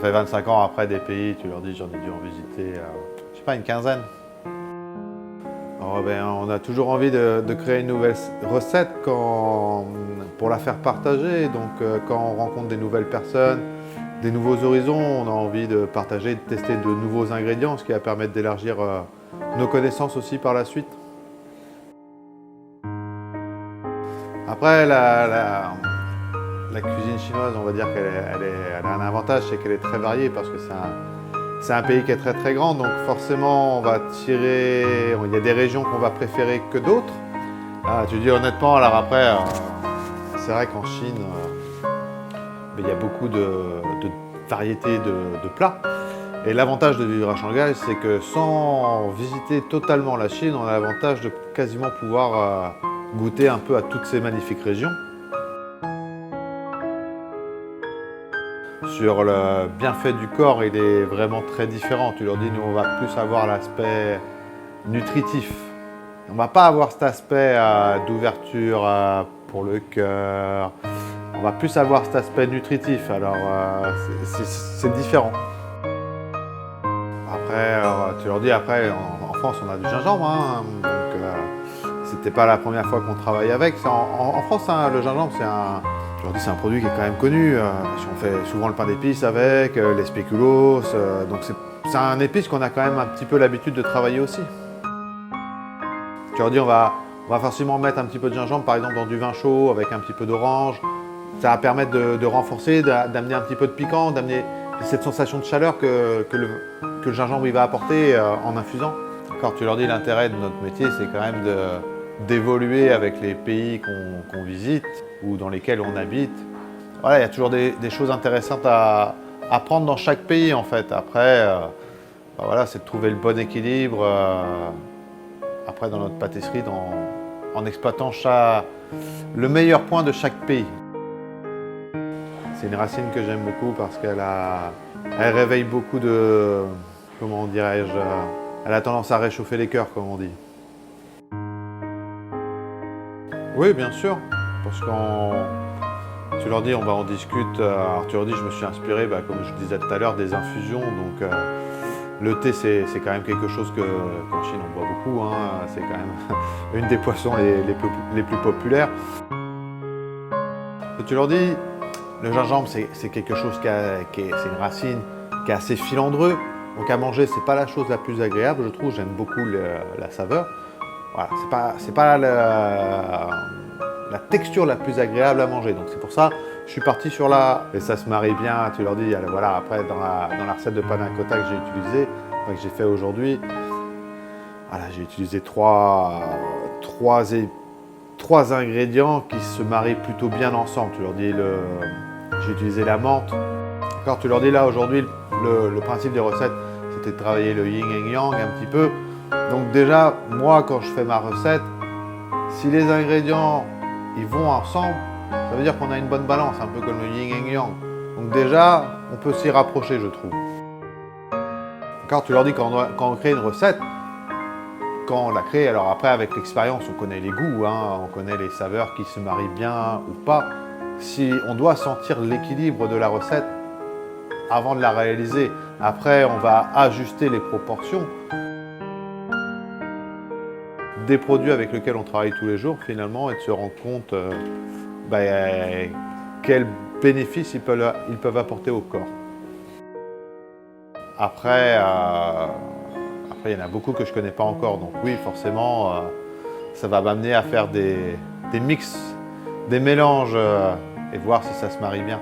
fait 25 ans après des pays, tu leur dis j'en ai dû en visiter, je sais pas, une quinzaine. Alors, on a toujours envie de créer une nouvelle recette pour la faire partager. Donc quand on rencontre des nouvelles personnes, des nouveaux horizons, on a envie de partager, de tester de nouveaux ingrédients, ce qui va permettre d'élargir nos connaissances aussi par la suite. Après, la cuisine chinoise, on va dire qu'elle a un avantage, c'est qu'elle est très variée parce que c'est un pays qui est très très grand, donc forcément on va tirer, il y a des régions qu'on va préférer que d'autres. Tu dis honnêtement, alors après, c'est vrai qu'en Chine, il y a beaucoup de variétés de plats. Et l'avantage de vivre à Shanghai, c'est que sans visiter totalement la Chine, on a l'avantage de quasiment pouvoir goûter un peu à toutes ces magnifiques régions. Sur le bienfait du corps, il est vraiment très différent. Tu leur dis, nous, on va plus avoir l'aspect nutritif. On ne va pas avoir cet aspect d'ouverture pour le cœur. On va plus avoir cet aspect nutritif. Alors, c'est différent. Après, tu leur dis, après, en France, on a du gingembre. Hein, donc, c'était pas la première fois qu'on travaille avec. En France, hein, le gingembre, c'est un produit qui est quand même connu. On fait souvent le pain d'épices avec, les spéculoos. Donc c'est un épice qu'on a quand même un petit peu l'habitude de travailler aussi. Tu leur dis, on va forcément mettre un petit peu de gingembre, par exemple, dans du vin chaud avec un petit peu d'orange. Ça va permettre de renforcer, d'amener un petit peu de piquant, d'amener cette sensation de chaleur que le gingembre il va apporter en infusant. Quand tu leur dis l'intérêt de notre métier, c'est quand même d'évoluer avec les pays qu'on visite ou dans lesquels on habite. Voilà, il y a toujours des choses intéressantes à apprendre dans chaque pays en fait. Après, voilà, c'est de trouver le bon équilibre après dans notre pâtisserie en exploitant le meilleur point de chaque pays. C'est une racine que j'aime beaucoup parce qu'elle réveille beaucoup de, comment dirais-je, elle a tendance à réchauffer les cœurs comme on dit. Oui, bien sûr, parce que tu leur dis, on discute. Alors tu leur dis, je me suis inspiré, comme je disais tout à l'heure, des infusions. Donc le thé, c'est quand même quelque chose qu'en Chine on boit beaucoup. Hein, c'est quand même une des boissons les plus populaires. Et tu leur dis, le gingembre, c'est quelque chose c'est une racine qui est assez filandreux. Donc à manger, c'est pas la chose la plus agréable, je trouve. J'aime beaucoup la saveur. Voilà, c'est pas la texture la plus agréable à manger. Donc c'est pour ça que je suis parti sur et ça se marie bien. Tu leur dis, voilà, après dans la recette de panna cotta que j'ai utilisée, que j'ai fait aujourd'hui, voilà, j'ai utilisé trois ingrédients qui se marient plutôt bien ensemble. Tu leur dis, j'ai utilisé la menthe. Quand tu leur dis là aujourd'hui, le principe des recettes, c'était de travailler le yin et le yang un petit peu. Donc déjà, moi, quand je fais ma recette, si les ingrédients ils vont ensemble, ça veut dire qu'on a une bonne balance, un peu comme le yin et le yang. Donc déjà, on peut s'y rapprocher, je trouve. Quand tu leur dis quand on crée une recette, quand on la crée, alors après avec l'expérience, on connaît les goûts, hein, on connaît les saveurs qui se marient bien ou pas. Si on doit sentir l'équilibre de la recette avant de la réaliser, après on va ajuster les proportions des produits avec lesquels on travaille tous les jours finalement et de se rendre compte quels bénéfices ils peuvent apporter au corps. Après, il y en a beaucoup que je ne connais pas encore, donc oui, forcément, ça va m'amener à faire des mix, des mélanges et voir si ça se marie bien.